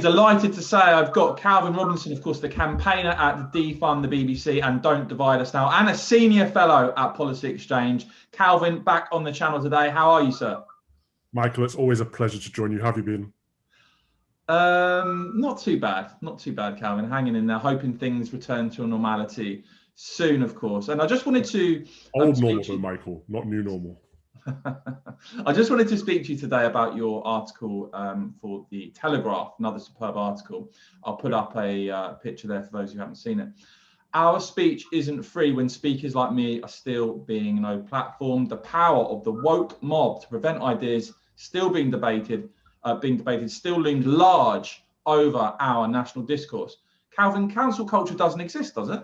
Delighted to say I've got Calvin Robinson, of course, the campaigner at Defund the BBC and Don't Divide Us Now, and a senior fellow at Policy Exchange. Calvin, back on the channel today. How are you, sir? Michael, it's always a pleasure to join you. How have you been? Not too bad. Not too bad, Calvin. Hanging in there, hoping things return to a normality soon, of course. And I just wanted to... Old normal, though, Michael, not new normal. I just wanted to speak to you today about your article for the Telegraph, another superb article. I'll put up a picture there for those who haven't seen it. Our speech isn't free when speakers like me are still being no platform. The power of the woke mob to prevent ideas still being debated still looms large over our national discourse. Calvin, cancel culture doesn't exist, does it?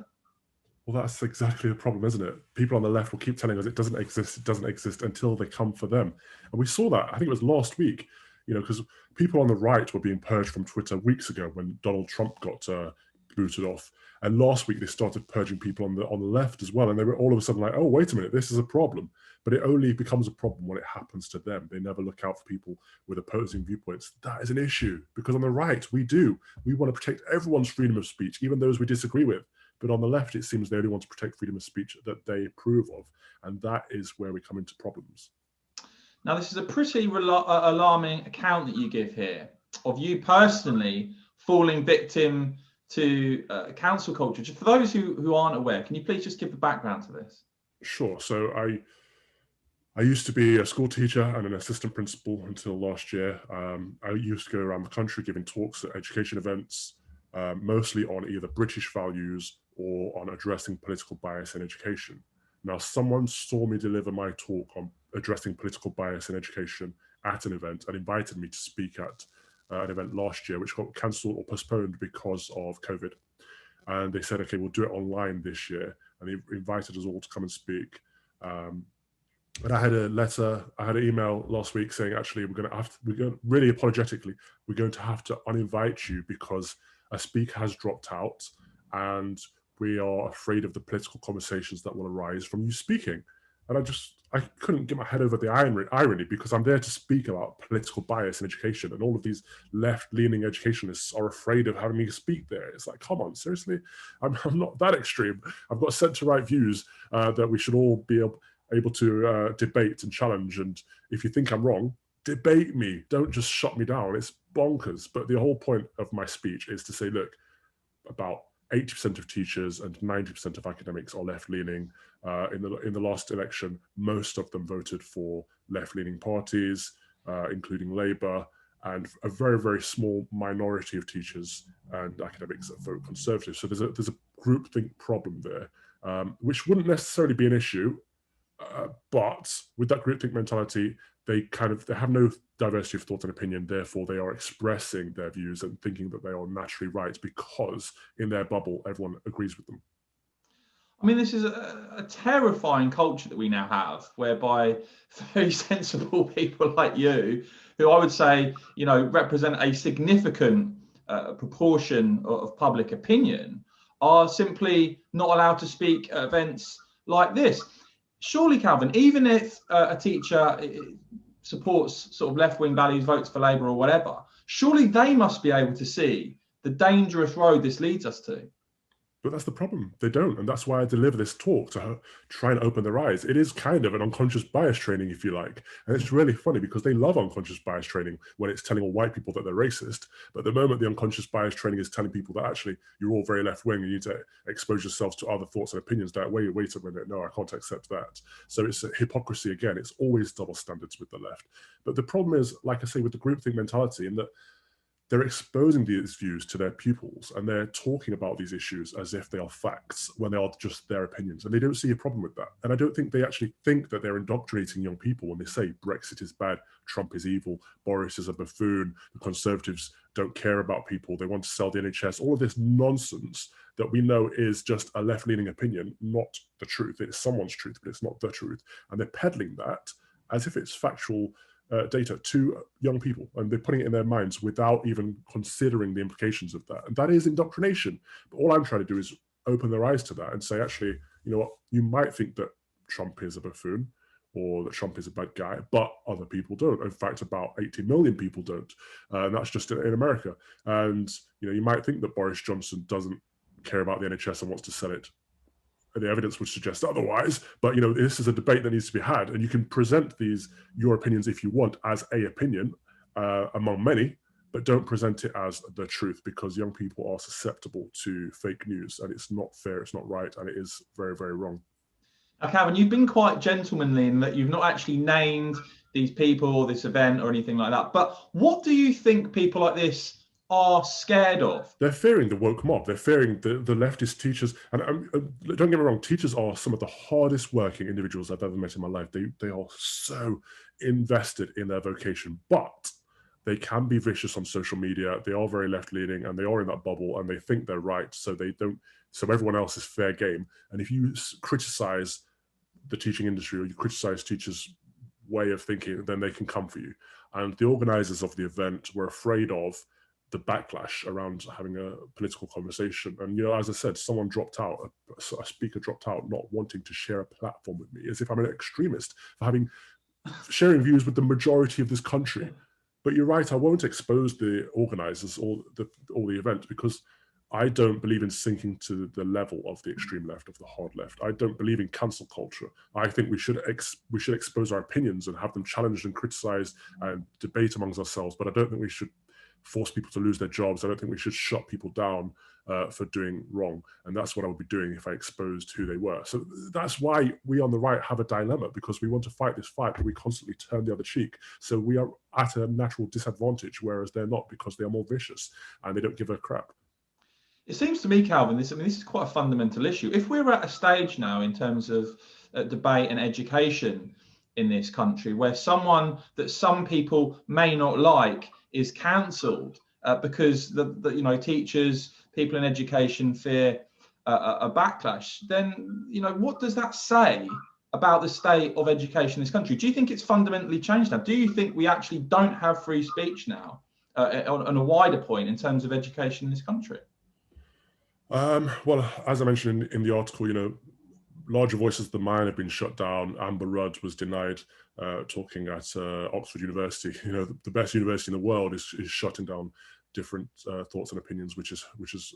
Well, that's exactly the problem, isn't it? People on the left will keep telling us it doesn't exist until they come for them. And we saw that, I think it was last week, because people on the right were being purged from Twitter weeks ago when Donald Trump got booted off. And last week they started purging people on the left as well. And they were all of a sudden like, oh, wait a minute, this is a problem. But it only becomes a problem when it happens to them. They never look out for people with opposing viewpoints. That is an issue, because on the right, we want to protect everyone's freedom of speech, even those we disagree with. But on the left, it seems they only want to protect freedom of speech that they approve of. And that is where we come into problems. Now, this is a pretty alarming account that you give here of you personally falling victim to cancel culture. Just for those who aren't aware, can you please just give the background to this? Sure. So I used to be a school teacher and an assistant principal until last year. I used to go around the country giving talks at education events, mostly on either British values or on addressing political bias in education. Now, someone saw me deliver my talk on addressing political bias in education at an event and invited me to speak at an event last year, which got cancelled or postponed because of COVID. And they said, okay, we'll do it online this year. And they invited us all to come and speak. But I had an email last week saying, actually, really apologetically, we're going to have to uninvite you because a speaker has dropped out and we are afraid of the political conversations that will arise from you speaking. And I couldn't get my head over the irony, because I'm there to speak about political bias in education, and all of these left-leaning educationists are afraid of having me speak there. It's like, come on, seriously? I'm not that extreme. I've got centre-right views that we should all be able to debate and challenge. And if you think I'm wrong, debate me. Don't just shut me down. It's bonkers. But the whole point of my speech is to say, look, about 80% of teachers and 90% of academics are left-leaning. In the last election, most of them voted for left-leaning parties, including Labour, and a very, very small minority of teachers and academics that vote Conservative. So there's a groupthink problem there, which wouldn't necessarily be an issue, but with that groupthink mentality, they have no diversity of thought and opinion. Therefore, they are expressing their views and thinking that they are naturally right because in their bubble, everyone agrees with them. I mean, this is a terrifying culture that we now have, whereby very sensible people like you, who I would say, represent a significant proportion of public opinion, are simply not allowed to speak at events like this. Surely, Calvin, even if a teacher supports sort of left-wing values, votes for Labour or whatever, surely they must be able to see the dangerous road this leads us to. But that's the problem. They don't. And that's why I deliver this talk, to try and open their eyes. It is kind of an unconscious bias training, if you like. And it's really funny because they love unconscious bias training when it's telling all white people that they're racist. But the moment the unconscious bias training is telling people that actually you're all very left-wing and you need to expose yourselves to other thoughts and opinions, that wait a minute, no, I can't accept that. So it's a hypocrisy again. It's always double standards with the left. But the problem is, like I say, with the groupthink mentality, in that they're exposing these views to their pupils and they're talking about these issues as if they are facts when they are just their opinions. And they don't see a problem with that. And I don't think they actually think that they're indoctrinating young people when they say Brexit is bad, Trump is evil, Boris is a buffoon, the Conservatives don't care about people, they want to sell the NHS, all of this nonsense that we know is just a left-leaning opinion, not the truth. It's someone's truth, but it's not the truth. And they're peddling that as if it's factual data to young people, and they're putting it in their minds without even considering the implications of that. And that is indoctrination. But all I'm trying to do is open their eyes to that and say, actually, you know what, you might think that Trump is a buffoon, or that Trump is a bad guy, but other people don't. In fact, about 80 million people don't. And that's just in America. And you might think that Boris Johnson doesn't care about the NHS and wants to sell it. The evidence would suggest otherwise, but this is a debate that needs to be had, and you can present your opinions if you want as a opinion among many, but don't present it as the truth, because young people are susceptible to fake news, and it's not fair, it's not right, and it is very, very wrong. Now, Calvin, you've been quite gentlemanly in that you've not actually named these people or this event or anything like that, but what do you think people like this are scared of? They're fearing the woke mob. They're fearing the leftist teachers. And don't get me wrong, teachers are some of the hardest working individuals I've ever met in my life. They are so invested in their vocation, but they can be vicious on social media. They are very left leaning, and they are in that bubble, and they think they're right. So everyone else is fair game. And if you criticize the teaching industry, or you criticize teachers' way of thinking, then they can come for you. And the organizers of the event were afraid of the backlash around having a political conversation. And, as I said, someone dropped out, a speaker dropped out, not wanting to share a platform with me, as if I'm an extremist for sharing views with the majority of this country. But you're right, I won't expose the organizers or the event, because I don't believe in sinking to the level of the extreme left, of the hard left. I don't believe in cancel culture. I think we should expose our opinions and have them challenged and criticized and debate amongst ourselves. But I don't think we should force people to lose their jobs. I don't think we should shut people down for doing wrong. And that's what I would be doing if I exposed who they were. So that's why we on the right have a dilemma, because we want to fight this fight, but we constantly turn the other cheek. So we are at a natural disadvantage, whereas they're not, because they are more vicious and they don't give a crap. It seems to me, Calvin, this is quite a fundamental issue. If we're at a stage now in terms of debate and education in this country where someone that some people may not like is cancelled because the teachers, people in education fear a backlash, then what does that say about the state of education in this country? Do you think it's fundamentally changed now? Do you think we actually don't have free speech now on a wider point in terms of education in this country? Well, as I mentioned in the article, larger voices than mine have been shut down. Amber Rudd was denied talking at Oxford University. The best university in the world is shutting down different thoughts and opinions, which is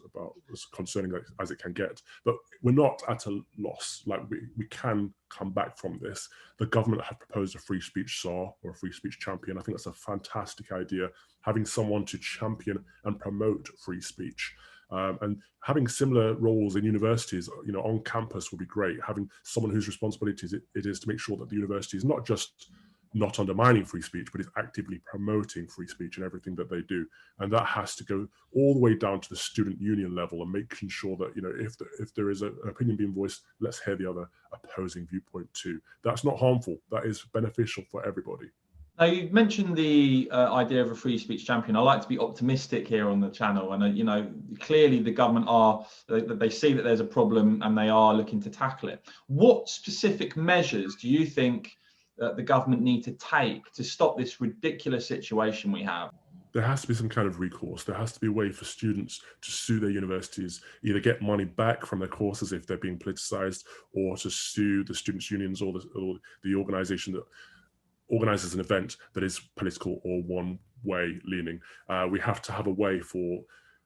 about as concerning as it can get. But we're not at a loss. Like we can come back from this. The government have proposed a free speech czar, or a free speech champion. I think that's a fantastic idea, having someone to champion and promote free speech. And having similar roles in universities, on campus would be great. Having someone whose responsibility it is to make sure that the university is not just not undermining free speech, but is actively promoting free speech in everything that they do. And that has to go all the way down to the student union level, and making sure that, if there is an opinion being voiced, let's hear the other opposing viewpoint too. That's not harmful. That is beneficial for everybody. Now, you mentioned the idea of a free speech champion. I like to be optimistic here on the channel, and clearly the government they see that there's a problem and they are looking to tackle it. What specific measures do you think that the government need to take to stop this ridiculous situation we have? There has to be some kind of recourse. There has to be a way for students to sue their universities, either get money back from their courses if they're being politicized, or to sue the students' unions or the organization that organizes an event that is political or one-way leaning. We have to have a way for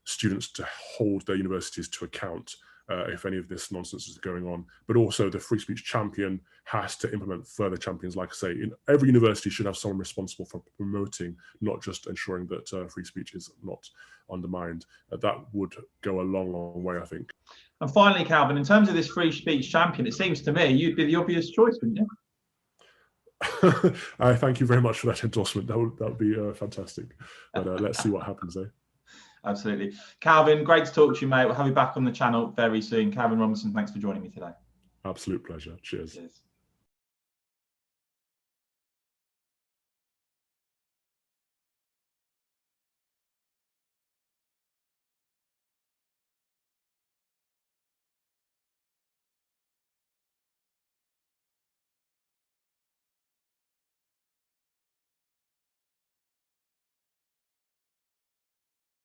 students to hold their universities to account if any of this nonsense is going on. But also the free speech champion has to implement further champions. Like I say, in every university should have someone responsible for promoting, not just ensuring that free speech is not undermined. That would go a long, long way, I think. And finally, Calvin, in terms of this free speech champion, it seems to me you'd be the obvious choice, wouldn't you? I thank you very much for that endorsement. That would be fantastic. But let's see what happens there. Absolutely. Calvin, great to talk to you, mate. We'll have you back on the channel very soon. Calvin Robinson, thanks for joining me today. Absolute pleasure. Cheers. Cheers.